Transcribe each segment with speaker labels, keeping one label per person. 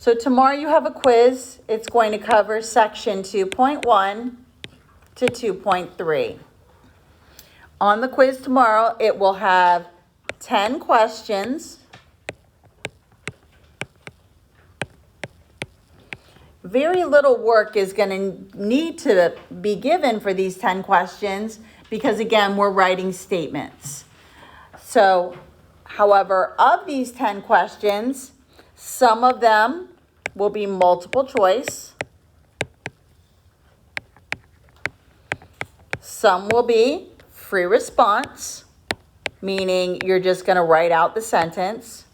Speaker 1: So tomorrow you have a quiz. It's going to cover section 2.1 to 2.3. On the quiz tomorrow, it will have 10 questions. Very little work is going to need to be given for these 10 questions because, again, we're writing statements. So, however, of these 10 questions, some of them will be multiple choice. Some will be free response, meaning you're just going to write out the sentence.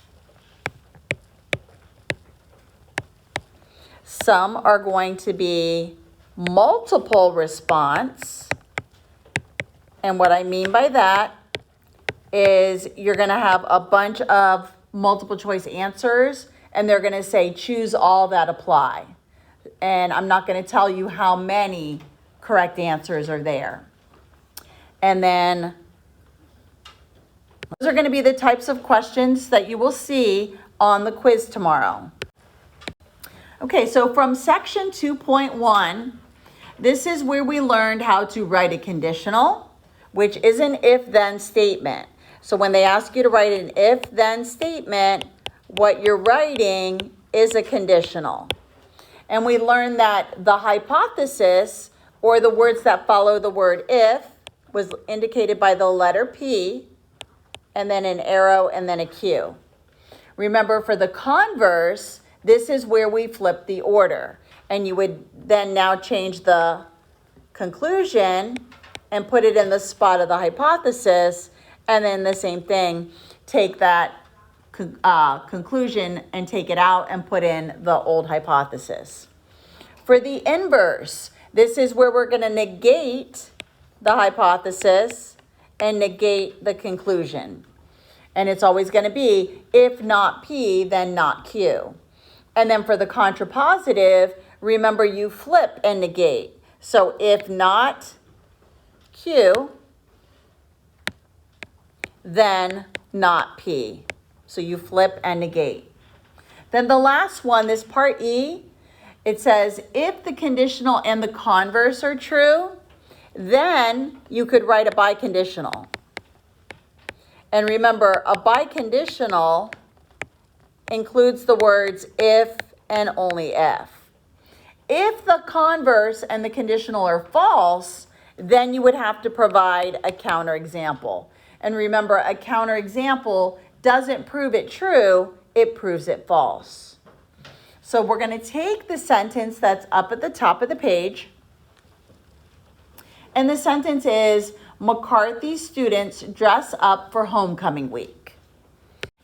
Speaker 1: Some are going to be multiple response. And what I mean by that is you're going to have a bunch of multiple choice answers, and they're going to say choose all that apply. And I'm not going to tell you how many correct answers are there. And then those are going to be the types of questions that you will see on the quiz tomorrow. Okay, so from section 2.1, this is where we learned how to write a conditional, which is an if-then statement. So when they ask you to write an if-then statement, what you're writing is a conditional. And we learned that the hypothesis, or the words that follow the word if, was indicated by the letter P, and then an arrow, and then a Q. Remember, for the converse, this is where we flip the order. And you would then now change the conclusion and put it in the spot of the hypothesis, and then the same thing, take that conclusion and take it out and put in the old hypothesis. For the inverse, this is where we're going to negate the hypothesis and negate the conclusion. And it's always going to be, if not P, then not Q. And then for the contrapositive, remember you flip and negate. So if not Q, then not P. So you flip and negate. Then the last one, this part E, it says if the conditional and the converse are true, then you could write a biconditional. And remember, a biconditional includes the words if and only if. If the converse and the conditional are false, then you would have to provide a counterexample. And remember, a counterexample doesn't prove it true, it proves it false. So we're going to take the sentence that's up at the top of the page. And the sentence is, McCarthy students dress up for homecoming week.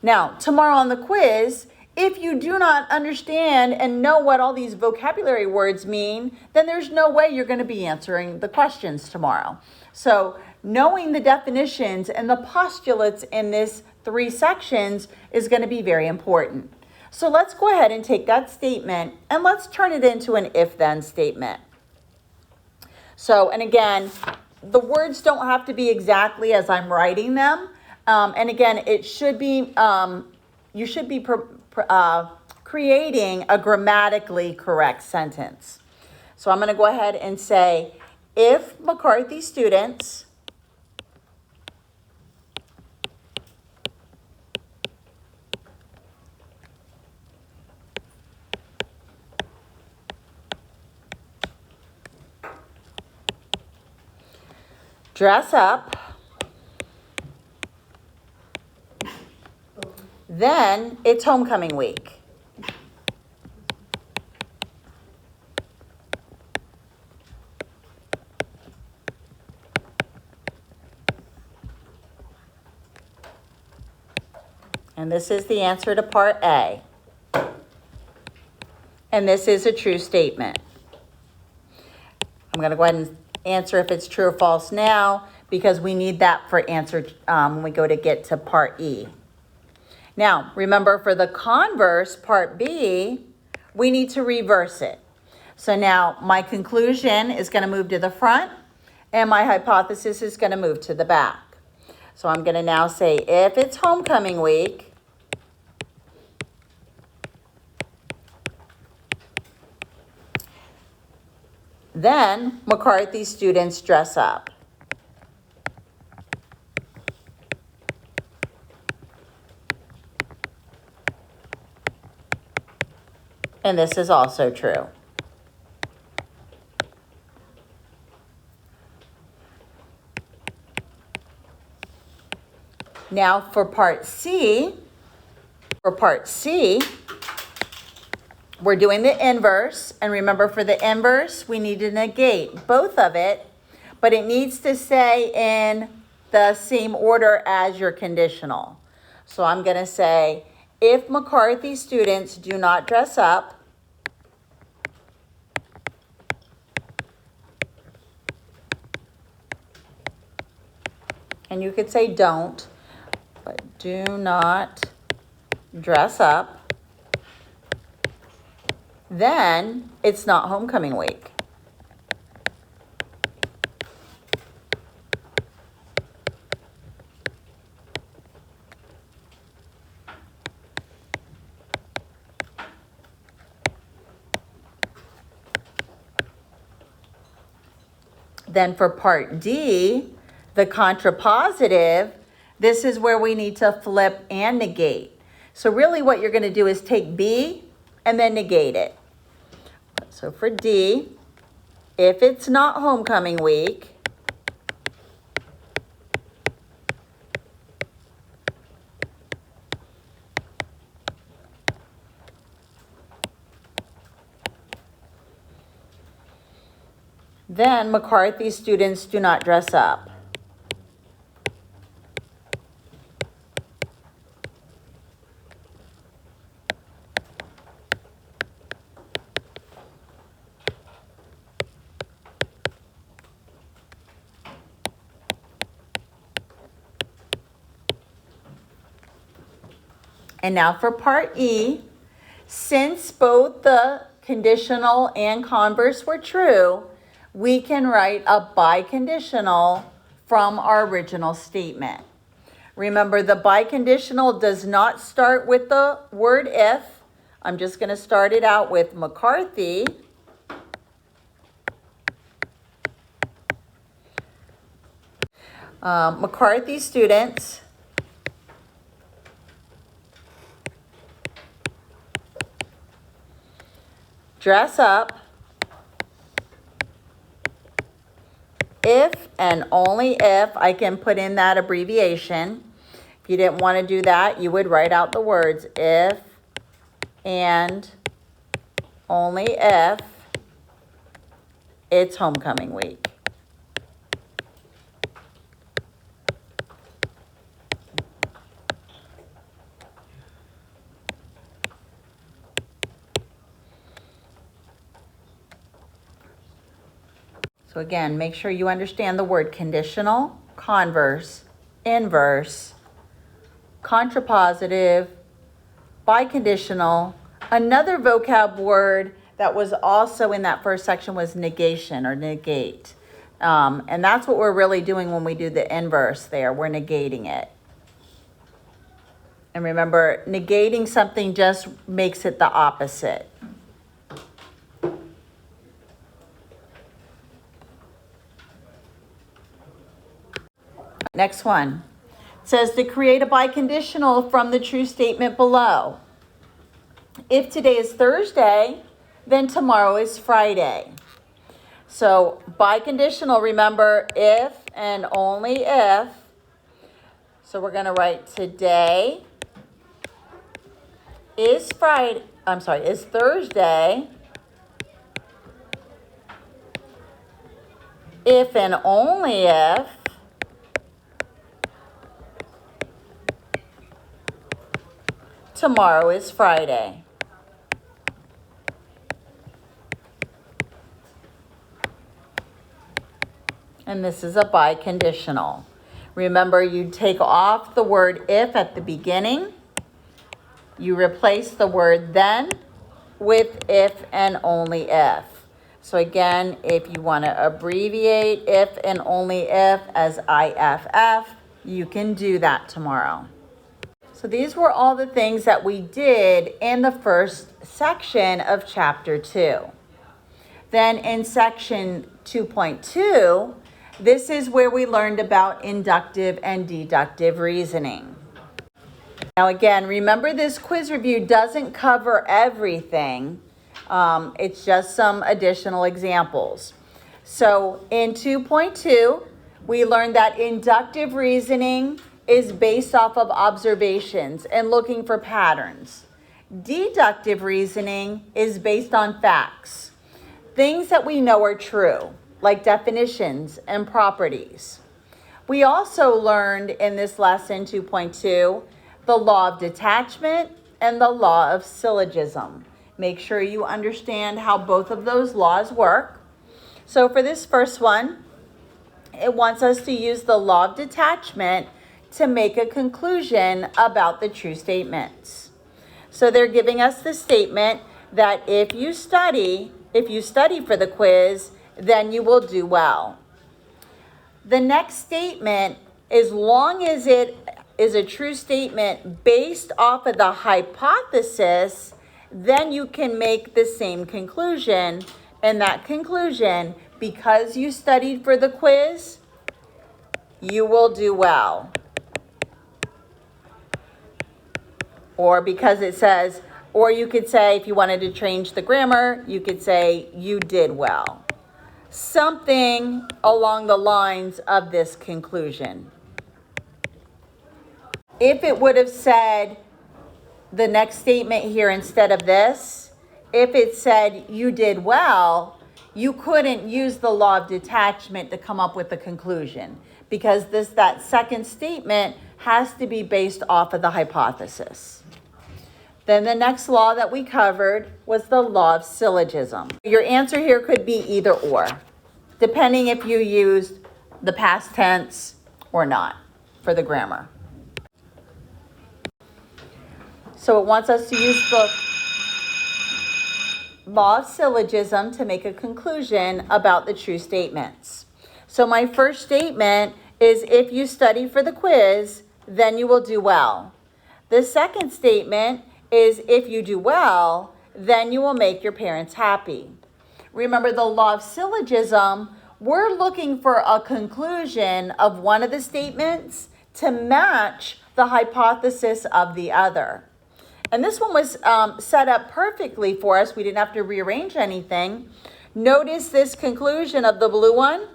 Speaker 1: Now, tomorrow on the quiz, if you do not understand and know what all these vocabulary words mean, then there's no way you're going to be answering the questions tomorrow. So knowing the definitions and the postulates in this 3 sections is going to be very important. So let's go ahead and take that statement and let's turn it into an if-then statement. So, and again, the words don't have to be exactly as I'm writing them. And again, it should be, you should be creating a grammatically correct sentence. So I'm going to go ahead and say, if McCarthy students dress up, then it's homecoming week. And this is the answer to part A. And this is a true statement. I'm going to go ahead and answer if it's true or false now, because we need that for answer when we go to get to part E. Now, remember, for the converse, part B, we need to reverse it. So now my conclusion is going to move to the front, and my hypothesis is going to move to the back. So I'm going to now say, if it's homecoming week, Then McCarthy students dress up. And this is also true. Now for part C, we're doing the inverse. And remember, for the inverse, we need to negate both of it, but it needs to say in the same order as your conditional. So I'm going to say, if McCarthy students do not dress up, and you could say don't, but do not dress up, then it's not homecoming week. Then for part D, the contrapositive, this is where we need to flip and negate. So really what you're going to do is take B and then negate it. So for D, if it's not homecoming week, then McCarthy students do not dress up. And now for part E, since both the conditional and converse were true, we can write a biconditional from our original statement. Remember, the biconditional does not start with the word if. I'm just going to start it out with McCarthy. McCarthy students dress up if and only if, I can put in that abbreviation. If you didn't want to do that, you would write out the words if and only if it's homecoming week. So again, make sure you understand the word conditional, converse, inverse, contrapositive, biconditional. Another vocab word that was also in that first section was negation or negate. And that's what we're really doing when we do the inverse there. We're negating it. And remember, negating something just makes it the opposite. Next one. It says to create a biconditional from the true statement below. If today is Thursday, then tomorrow is Friday. So biconditional, remember, if and only if. So we're going to write today is Thursday. If and only if tomorrow is Friday. And this is a biconditional. Remember, you take off the word if at the beginning. You replace the word then with if and only if. So again, if you want to abbreviate if and only if as IFF, you can do that tomorrow. So these were all the things that we did in the first section of chapter 2. Then in section 2.2, this is where we learned about inductive and deductive reasoning. Now again, remember this quiz review doesn't cover everything. It's just some additional examples. So in 2.2, we learned that inductive reasoning is based off of observations and looking for patterns. Deductive reasoning is based on facts, things that we know are true, like definitions and properties. We also learned in this lesson 2.2 the law of detachment and the law of syllogism. Make sure you understand how both of those laws work. So for this first one, it wants us to use the law of detachment to make a conclusion about the true statements. So they're giving us the statement that if you study for the quiz, then you will do well. The next statement, as long as it is a true statement based off of the hypothesis, then you can make the same conclusion. And that conclusion, because you studied for the quiz, you will do well. Or because it says, or you could say, if you wanted to change the grammar, you could say, you did well. Something along the lines of this conclusion. If it would have said the next statement here instead of this, if it said you did well, you couldn't use the law of detachment to come up with the conclusion, because that second statement has to be based off of the hypothesis. Then the next law that we covered was the law of syllogism. Your answer here could be either or, depending if you used the past tense or not for the grammar. So it wants us to use the law of syllogism to make a conclusion about the true statements. So my first statement is, if you study for the quiz, then you will do well. The second statement is, if you do well, then you will make your parents happy. Remember the law of syllogism, we're looking for a conclusion of one of the statements to match the hypothesis of the other. And this one was set up perfectly for us. We didn't have to rearrange anything. Notice this conclusion of the blue one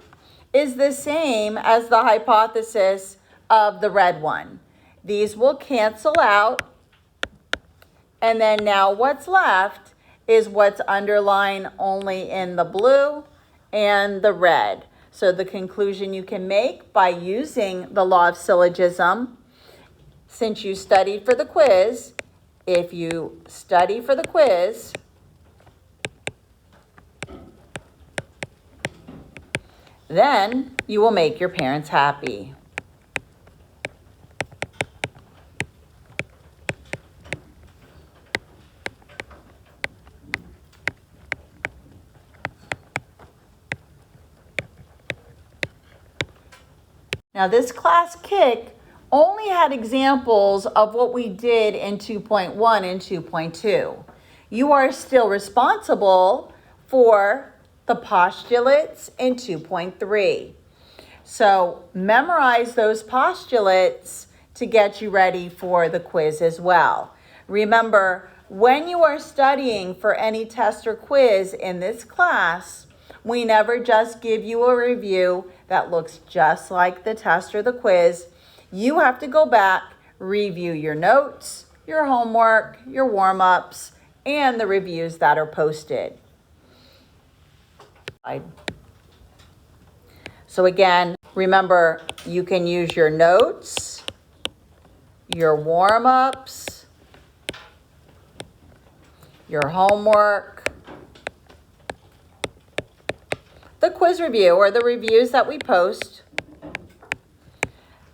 Speaker 1: is the same as the hypothesis of the red one. These will cancel out. And then now what's left is what's underlined only in the blue and the red. So the conclusion you can make by using the law of syllogism, since you studied for the quiz, if you study for the quiz, then you will make your parents happy. Now this class kick only had examples of what we did in 2.1 and 2.2. You are still responsible for the postulates in 2.3. So memorize those postulates to get you ready for the quiz as well. Remember, when you are studying for any test or quiz in this class, we never just give you a review that looks just like the test or the quiz. You have to go back, review your notes, your homework, your warm-ups, and the reviews that are posted. So again, remember, you can use your notes, your warm-ups, your homework, the quiz review or the reviews that we post.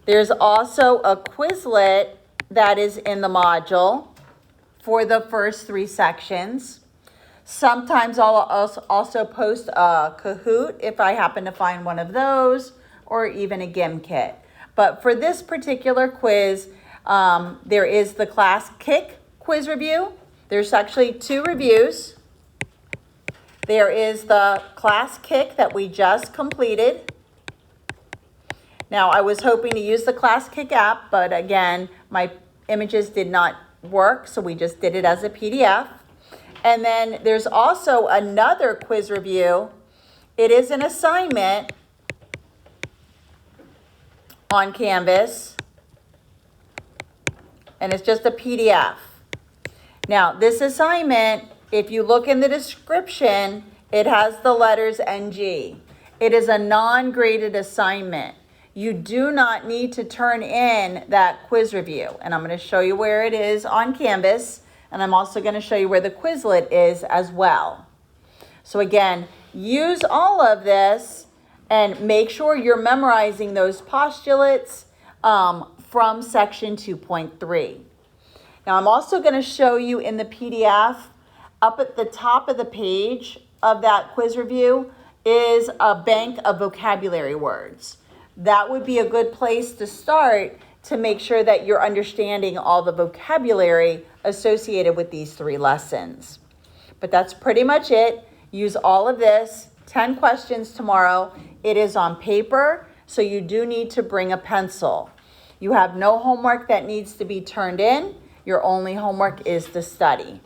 Speaker 1: There's also a Quizlet that is in the module for the first 3 sections. Sometimes I'll also post a Kahoot if I happen to find one of those, or even a GIM kit. But for this particular quiz, there is the class kick quiz review. There's actually 2 reviews. There is the class kick that we just completed. Now, I was hoping to use the class kick app, but again, my images did not work, so we just did it as a PDF. And then there's also another quiz review. It is an assignment on Canvas, and it's just a PDF. Now, this assignment, if you look in the description, it has the letters NG. It is a non-graded assignment. You do not need to turn in that quiz review. And I'm going to show you where it is on Canvas. And I'm also going to show you where the Quizlet is as well. So again, use all of this and make sure you're memorizing those postulates from section 2.3. Now I'm also going to show you in the PDF, up at the top of the page of that quiz review is a bank of vocabulary words. That would be a good place to start to make sure that you're understanding all the vocabulary associated with these 3 lessons. But that's pretty much it. Use all of this. 10 questions tomorrow. It is on paper, so you do need to bring a pencil. You have no homework that needs to be turned in. Your only homework is to study.